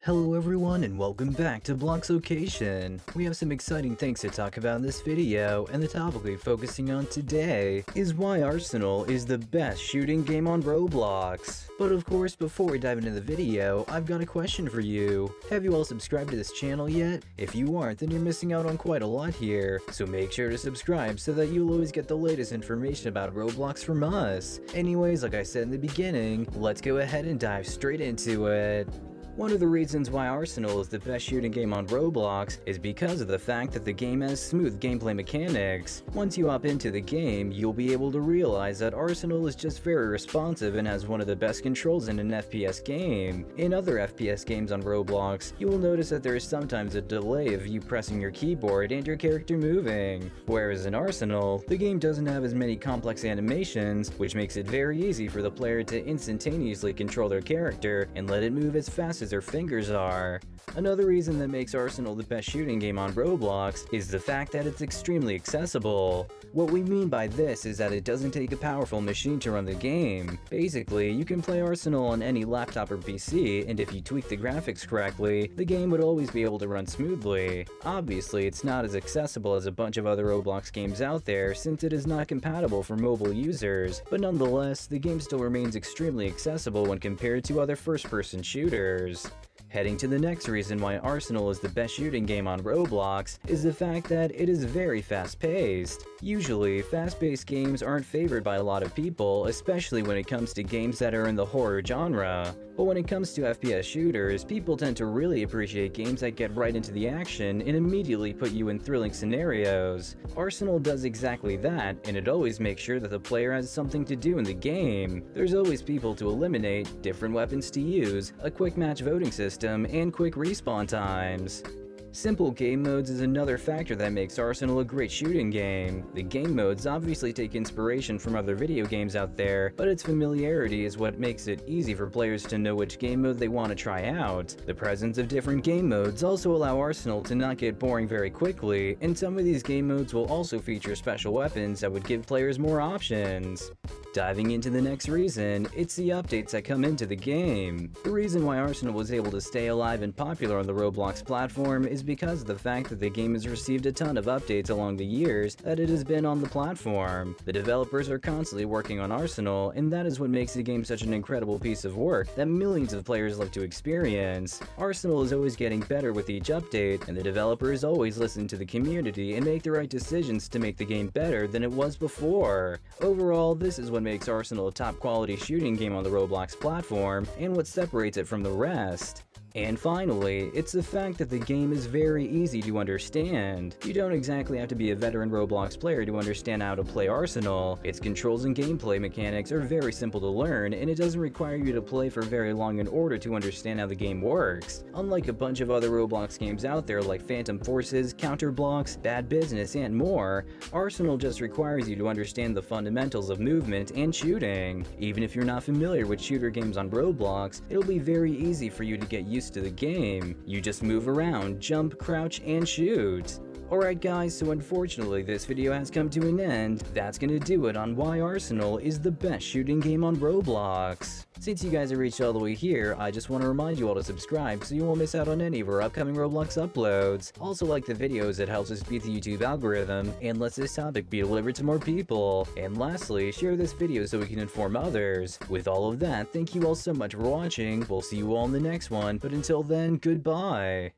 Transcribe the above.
Hello everyone and welcome back to Blox Location. We have some exciting things to talk about in this video, and the topic we're focusing on today is why Arsenal is the best shooting game on Roblox. But of course, before we dive into the video, I've got a question for you. Have you all subscribed to this channel yet? If you aren't, then you're missing out on quite a lot here, so make sure to subscribe so that you'll always get the latest information about Roblox from us. Anyways, like I said in the beginning, let's go ahead and dive straight into it. One of the reasons why Arsenal is the best shooting game on Roblox is because of the fact that the game has smooth gameplay mechanics. Once you hop into the game, you'll be able to realize that Arsenal is just very responsive and has one of the best controls in an FPS game. In other FPS games on Roblox, you will notice that there is sometimes a delay of you pressing your keyboard and your character moving. Whereas in Arsenal, the game doesn't have as many complex animations, which makes it very easy for the player to instantaneously control their character and let it move as fast as their fingers are. Another reason that makes Arsenal the best shooting game on Roblox is the fact that it's extremely accessible. What we mean by this is that it doesn't take a powerful machine to run the game. Basically, you can play Arsenal on any laptop or PC, and if you tweak the graphics correctly, the game would always be able to run smoothly. Obviously, it's not as accessible as a bunch of other Roblox games out there since it is not compatible for mobile users, but nonetheless, the game still remains extremely accessible when compared to other first-person shooters. Heading to the next reason why Arsenal is the best shooting game on Roblox is the fact that it is very fast-paced. Usually, fast-paced games aren't favored by a lot of people, especially when it comes to games that are in the horror genre. But when it comes to FPS shooters, people tend to really appreciate games that get right into the action and immediately put you in thrilling scenarios. Arsenal does exactly that, and it always makes sure that the player has something to do in the game. There's always people to eliminate, different weapons to use, a quick match voting system, and quick respawn times. Simple game modes is another factor that makes Arsenal a great shooting game. The game modes obviously take inspiration from other video games out there, but its familiarity is what makes it easy for players to know which game mode they want to try out. The presence of different game modes also allow Arsenal to not get boring very quickly, and some of these game modes will also feature special weapons that would give players more options. Diving into the next reason, it's the updates that come into the game. The reason why Arsenal was able to stay alive and popular on the Roblox platform is because of the fact that the game has received a ton of updates along the years that it has been on the platform. The developers are constantly working on Arsenal, and that is what makes the game such an incredible piece of work that millions of players love to experience. Arsenal is always getting better with each update, and the developers always listen to the community and make the right decisions to make the game better than it was before. Overall, this is what makes Arsenal a top-quality shooting game on the Roblox platform, and what separates it from the rest. And finally, it's the fact that the game is very easy to understand. You don't exactly have to be a veteran Roblox player to understand how to play Arsenal. Its controls and gameplay mechanics are very simple to learn, and it doesn't require you to play for very long in order to understand how the game works. Unlike a bunch of other Roblox games out there like Phantom Forces, Counterblocks, Bad Business, and more, Arsenal just requires you to understand the fundamentals of movement and shooting. Even if you're not familiar with shooter games on Roblox, it'll be very easy for you to get used to the game. You just move around, jump, crouch, and shoot. Alright guys, so unfortunately this video has come to an end. That's gonna do it on why Arsenal is the best shooting game on Roblox. Since you guys have reached all the way here, I just want to remind you all to subscribe so you won't miss out on any of our upcoming Roblox uploads. Also like the videos, it helps us beat the YouTube algorithm and lets this topic be delivered to more people. And lastly, share this video so we can inform others. With all of that, thank you all so much for watching. We'll see you all in the next one, but until then, goodbye.